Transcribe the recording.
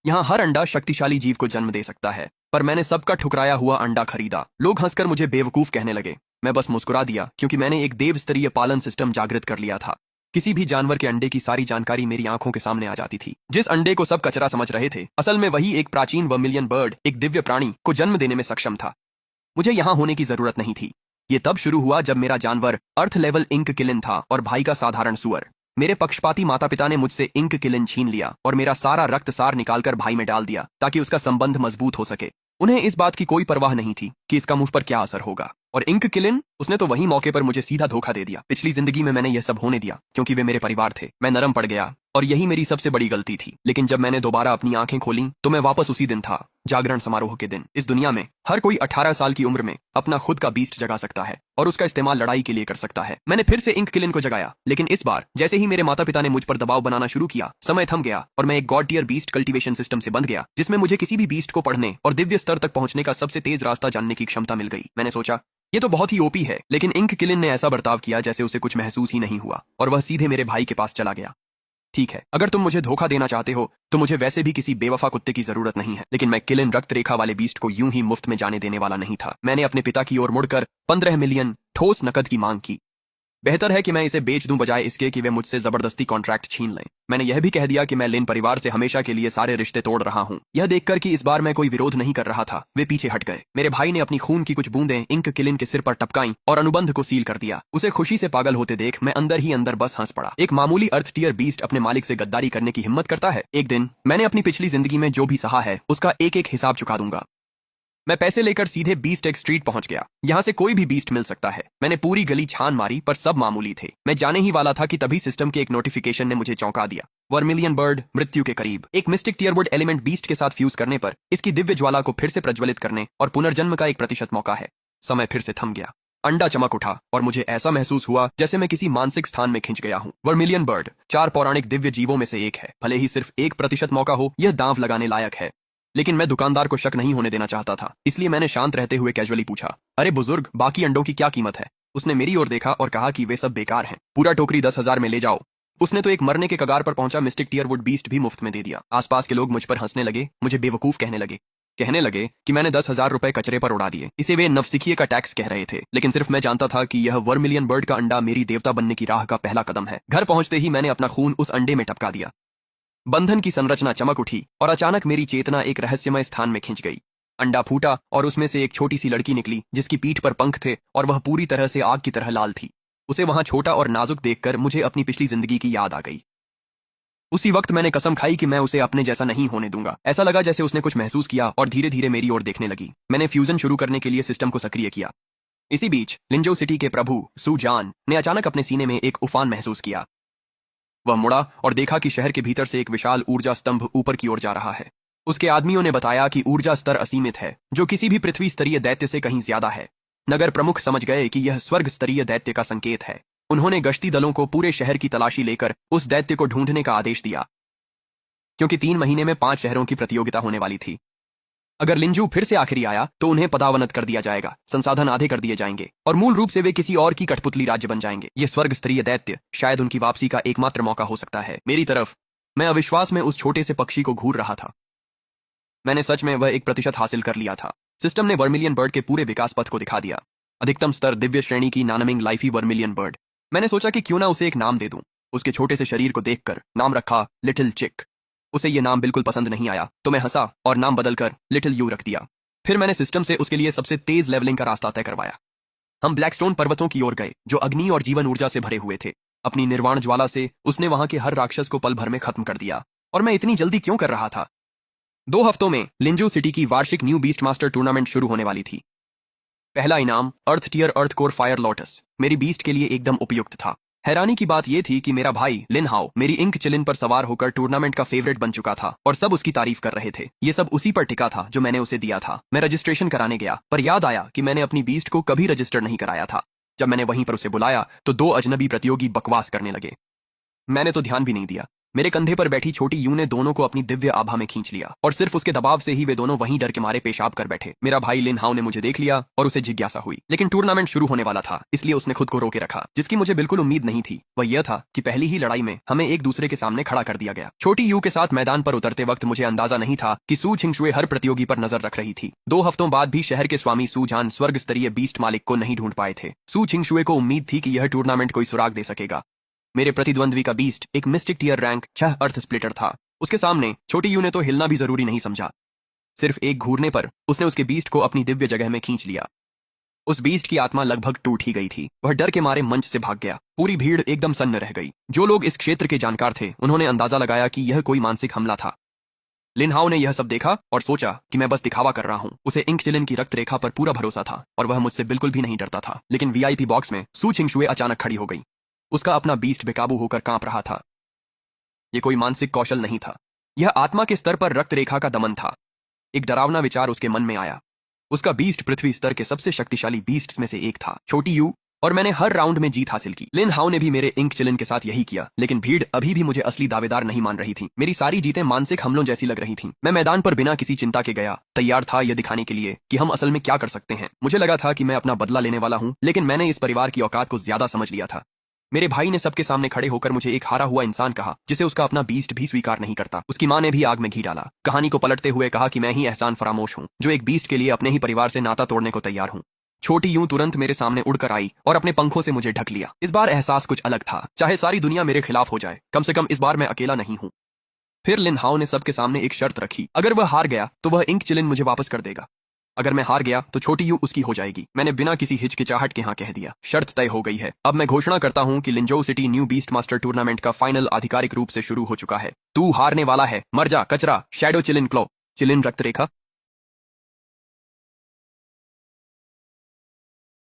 यहाँ हर अंडा शक्तिशाली जीव को जन्म दे सकता है, पर मैंने सबका ठुकराया हुआ अंडा खरीदा। लोग हंसकर मुझे बेवकूफ कहने लगे। मैं बस मुस्कुरा दिया, क्योंकि मैंने एक देव स्तरीय पालन सिस्टम जागृत कर लिया था। किसी भी जानवर के अंडे की सारी जानकारी मेरी आंखों के सामने आ जाती थी। जिस अंडे को सब कचरा समझ रहे थे, असल में वही एक प्राचीन वर्मिलियन बर्ड, एक दिव्य प्राणी को जन्म देने में सक्षम था। मुझे यहाँ होने की जरूरत नहीं थी। ये तब शुरू हुआ जब मेरा जानवर अर्थ लेवल इंक किलिन था और भाई का साधारण सुअर। मेरे पक्षपाती माता पिता ने मुझसे इंक किलिन छीन लिया और मेरा सारा रक्त सार निकालकर भाई में डाल दिया, ताकि उसका संबंध मजबूत हो सके। उन्हें इस बात की कोई परवाह नहीं थी कि इसका मुझ पर क्या असर होगा। और इंक किलिन, उसने तो वही मौके पर मुझे सीधा धोखा दे दिया। पिछली जिंदगी में मैंने यह सब होने दिया क्योंकि वे मेरे परिवार थे। मैं नरम पड़ गया और यही मेरी सबसे बड़ी गलती थी। लेकिन जब मैंने दोबारा अपनी आंखें खोली तो मैं वापस उसी दिन था, जागरण समारोह के दिन। इस दुनिया में हर कोई 18 साल की उम्र में अपना खुद का बीस्ट जगा सकता है और उसका इस्तेमाल लड़ाई के लिए कर सकता है। मैंने फिर से इंक किलिन को जगाया, लेकिन इस बार जैसे ही मेरे माता पिता ने मुझ पर दबाव बनाना शुरू किया, समय थम गया और मैं एक god tier beast cultivation system से बंध गया, जिसमें मुझे किसी भी बीस्ट को पढ़ने और दिव्य स्तर तक पहुंचने का सबसे तेज रास्ता जानने की क्षमता मिल गई। मैंने सोचा, ये तो बहुत ही ओपी है, लेकिन इंक किलिन ने ऐसा बर्ताव किया जैसे उसे कुछ महसूस ही नहीं हुआ और वह सीधे मेरे भाई के पास चला गया। ठीक है, अगर तुम मुझे धोखा देना चाहते हो तो मुझे वैसे भी किसी बेवफा कुत्ते की जरूरत नहीं है, लेकिन मैं किलिन रक्त रेखा वाले बीस्ट को यूं ही मुफ्त में जाने देने वाला नहीं था। मैंने अपने पिता की ओर मुड़कर 15 मिलियन ठोस नकद की मांग की। बेहतर है कि मैं इसे बेच दूं बजाय इसके कि वे मुझसे जबरदस्ती कॉन्ट्रैक्ट छीन लें। मैंने यह भी कह दिया कि मैं लिन परिवार से हमेशा के लिए सारे रिश्ते तोड़ रहा हूं। यह देखकर कि इस बार मैं कोई विरोध नहीं कर रहा था, वे पीछे हट गए। मेरे भाई ने अपनी खून की कुछ बूंदें इंक किलिन के सिर पर टपकाई और अनुबंध को सील कर दिया। उसे खुशी से पागल होते देख मैं अंदर ही अंदर बस हंस पड़ा। एक मामूली अर्थ टियर बीस्ट अपने मालिक से गद्दारी करने की हिम्मत करता है। एक दिन मैंने अपनी पिछली जिंदगी में जो भी सहा है उसका एक एक हिसाब चुका दूंगा। मैं पैसे लेकर सीधे बीस्ट एक्स स्ट्रीट पहुंच गया। यहां से कोई भी बीस्ट मिल सकता है। मैंने पूरी गली छान मारी, पर सब मामूली थे। मैं जाने ही वाला था कि तभी सिस्टम के एक नोटिफिकेशन ने मुझे चौंका दिया। वर्मिलियन बर्ड मृत्यु के करीब। एक मिस्टिक टियरवुड एलिमेंट बीस्ट के साथ फ्यूज करने पर इसकी दिव्य ज्वाला को फिर से प्रज्वलित करने और पुनर्जन्म का 1% मौका है। समय फिर से थम गया। अंडा चमक उठा और मुझे ऐसा महसूस हुआ जैसे मैं किसी मानसिक स्थान में खिंच गया हूँ। वर्मिलियन बर्ड 4 पौराणिक दिव्य जीवों में से एक है। भले ही सिर्फ 1% मौका हो, यह दांव लगाने लायक है। लेकिन मैं दुकानदार को शक नहीं होने देना चाहता था, इसलिए मैंने शांत रहते हुए कैजुअली पूछा, अरे बुजुर्ग, बाकी अंडों की क्या कीमत है? उसने मेरी ओर देखा और कहा कि वे सब बेकार हैं। पूरा टोकरी 10,000 में ले जाओ। उसने तो एक मरने के कगार पर पहुंचा मिस्टिक टियरवुड बीस्ट भी मुफ्त में दे दिया। आसपास के लोग मुझ पर हंसने लगे, मुझे बेवकूफ कहने लगे कि मैंने 10,000 रुपए कचरे पर उड़ा दिए। इसे वे नवसिखिए का टैक्स कह रहे थे, लेकिन सिर्फ मैं जानता था कि यह वर्मिलियन बर्ड का अंडा मेरी देवता बनने की राह का पहला कदम है। घर पहुंचते ही मैंने अपना खून उस अंडे में टपका दिया। बंधन की संरचना चमक उठी और अचानक मेरी चेतना एक रहस्यमय स्थान में खिंच गई। अंडा फूटा और उसमें से एक छोटी सी लड़की निकली, जिसकी पीठ पर पंख थे और वह पूरी तरह से आग की तरह लाल थी। उसे वहां छोटा और नाजुक देखकर मुझे अपनी पिछली जिंदगी की याद आ गई। उसी वक्त मैंने कसम खाई कि मैं उसे अपने जैसा नहीं होने दूंगा। ऐसा लगा जैसे उसने कुछ महसूस किया और धीरे धीरे मेरी ओर देखने लगी। मैंने फ्यूजन शुरू करने के लिए सिस्टम को सक्रिय किया। इसी बीच लिंजो सिटी के प्रभु सू जान ने अचानक अपने सीने में एक उफान महसूस किया। वह मुड़ा और देखा कि शहर के भीतर से एक विशाल ऊर्जा स्तंभ ऊपर की ओर जा रहा है। उसके आदमियों ने बताया कि ऊर्जा स्तर असीमित है, जो किसी भी पृथ्वी स्तरीय दैत्य से कहीं ज्यादा है। नगर प्रमुख समझ गए कि यह स्वर्ग स्तरीय दैत्य का संकेत है। उन्होंने गश्ती दलों को पूरे शहर की तलाशी लेकर उस दैत्य को ढूंढने का आदेश दिया, क्योंकि 3 महीने में 5 शहरों की प्रतियोगिता होने वाली थी। अगर लिंजू फिर से आखिरी आया तो उन्हें पदावनत कर दिया जाएगा, संसाधन आधे कर दिए जाएंगे और मूल रूप से वे किसी और की कठपुतली राज्य बन जाएंगे। ये स्वर्ग स्तरीय दैत्य शायद उनकी वापसी का एकमात्र मौका हो सकता है। मेरी तरफ मैं अविश्वास में उस छोटे से पक्षी को घूर रहा था। मैंने सच में वह 1% हासिल कर लिया था। सिस्टम ने वर्मिलियन बर्ड के पूरे विकास पथ को दिखा दिया। अधिकतम स्तर दिव्य श्रेणी की नानमिंग लाइफी वर्मिलियन बर्ड। मैंने सोचा कि क्यों ना उसे एक नाम दे दूं। उसके छोटे से शरीर को देखकर नाम रखा लिटिल चिक। उसे यह नाम बिल्कुल पसंद नहीं आया, तो मैं हंसा और नाम बदलकर लिटिल यू रख दिया। फिर मैंने सिस्टम से उसके लिए सबसे तेज लेवलिंग का रास्ता तय करवाया। हम ब्लैकस्टोन पर्वतों की ओर गए, जो अग्नि और जीवन ऊर्जा से भरे हुए थे। अपनी निर्वाण ज्वाला से उसने वहां के हर राक्षस को पल भर में खत्म कर दिया। और मैं इतनी जल्दी क्यों कर रहा था? 2 हफ्तों में लिंजू सिटी की वार्षिक न्यू बीस्ट मास्टर टूर्नामेंट शुरू होने वाली थी। पहला इनाम earth tier earth core fire lotus मेरी बीस्ट के लिए एकदम उपयुक्त था। हैरानी की बात यह थी कि मेरा भाई लिन हाओ मेरी इंक चिलिन पर सवार होकर टूर्नामेंट का फेवरेट बन चुका था और सब उसकी तारीफ कर रहे थे। ये सब उसी पर टिका था जो मैंने उसे दिया था। मैं रजिस्ट्रेशन कराने गया, पर याद आया कि मैंने अपनी बीस्ट को कभी रजिस्टर नहीं कराया था। जब मैंने वहीं पर उसे बुलाया तो 2 अजनबी प्रतियोगी बकवास करने लगे। मैंने तो ध्यान भी नहीं दिया। मेरे कंधे पर बैठी छोटी यू ने दोनों को अपनी दिव्य आभा में खींच लिया और सिर्फ उसके दबाव से ही वे दोनों वहीं डर के मारे पेशाब कर बैठे। मेरा भाई लिन हाओ ने मुझे देख लिया और उसे जिज्ञासा हुई, लेकिन टूर्नामेंट शुरू होने वाला था, इसलिए उसने खुद को रोके रखा। जिसकी मुझे बिल्कुल उम्मीद नहीं थी वह यह था कि पहली ही लड़ाई में हमें एक दूसरे के सामने खड़ा कर दिया गया। छोटी यू के साथ मैदान पर उतरते वक्त मुझे अंदाजा नहीं था कि सू छिंगशुए हर प्रतियोगी पर नजर रख रही थी। 2 हफ्तों बाद भी शहर के स्वामी सू जान स्वर्ग स्तरीय बीस्ट मालिक को नहीं ढूंढ पाए थे। सू छिंगशुए को उम्मीद थी कि यह टूर्नामेंट कोई सुराग दे सकेगा। मेरे प्रतिद्वंद्वी का बीस्ट एक मिस्टिक टियर रैंक 6 अर्थ स्प्लिटर था। उसके सामने छोटी यू ने तो हिलना भी जरूरी नहीं समझा। सिर्फ एक घूरने पर उसने उसके बीस्ट को अपनी दिव्य जगह में खींच लिया। उस बीस्ट की आत्मा लगभग टूट ही गई थी। वह डर के मारे मंच से भाग गया। पूरी भीड़ एकदम सन्न रह गई। जो लोग इस क्षेत्र के जानकार थे उन्होंने अंदाजा लगाया कि यह कोई मानसिक हमला था। लिन हाओ ने यह सब देखा और सोचा कि मैं बस दिखावा कर रहा हूं। उसे इंक चिलिन की रक्त रेखा पर पूरा भरोसा था और वह मुझसे बिल्कुल भी नहीं डरता था। लेकिन वीआईपी बॉक्स में सू छिंगशुए अचानक खड़ी हो गई। उसका अपना बीस्ट बेकाबू होकर कांप रहा था। यह कोई मानसिक कौशल नहीं था, यह आत्मा के स्तर पर रक्त रेखा का दमन था। एक डरावना विचार उसके मन में आया। उसका बीस्ट पृथ्वी स्तर के सबसे शक्तिशाली बीस्ट्स में से एक था। छोटी यू और मैंने हर राउंड में जीत हासिल की। लिन हाओ ने भी मेरे इंक चिलिन के साथ यही किया, लेकिन भीड़ अभी भी मुझे असली दावेदार नहीं मान रही थी। मेरी सारी जीतें मानसिक हमलों जैसी लग रही थीं। मैं मैदान पर बिना किसी चिंता के गया, तैयार था यह दिखाने के लिए कि हम असल में क्या कर सकते हैं। मुझे लगा था कि मैं अपना बदला लेने वाला हूं, लेकिन मैंने इस परिवार की औकात को ज्यादा समझ लिया था। मेरे भाई ने सबके सामने खड़े होकर मुझे एक हारा हुआ इंसान कहा, जिसे उसका अपना बीस्ट भी स्वीकार नहीं करता। उसकी माँ ने भी आग में घी डाला। कहानी को पलटते हुए कहा कि मैं ही एहसान फरामोश हूँ, जो एक बीस्ट के लिए अपने ही परिवार से नाता तोड़ने को तैयार हूँ। छोटी यूं तुरंत मेरे सामने उड़कर आई और अपने पंखों से मुझे ढक लिया। इस बार एहसास कुछ अलग था। चाहे सारी दुनिया मेरे खिलाफ हो जाए, कम से कम इस बार मैं अकेला नहीं हूँ। फिर लिन हाओ ने सबके सामने एक शर्त रखी। अगर वह हार गया तो वह इंक चिलिन मुझे वापस कर देगा। अगर मैं हार गया तो छोटी यू उसकी हो जाएगी। मैंने बिना किसी हिचकिचाहट के हाँ कह दिया। शर्त तय हो गई है। अब मैं घोषणा करता हूँ कि Linzhou city new beast master tournament का फाइनल आधिकारिक रूप से शुरू हो चुका है। तू हारने वाला है। मर जा कचरा। शैडो चिलिन क्लो। चिलिन रक्त रेखा।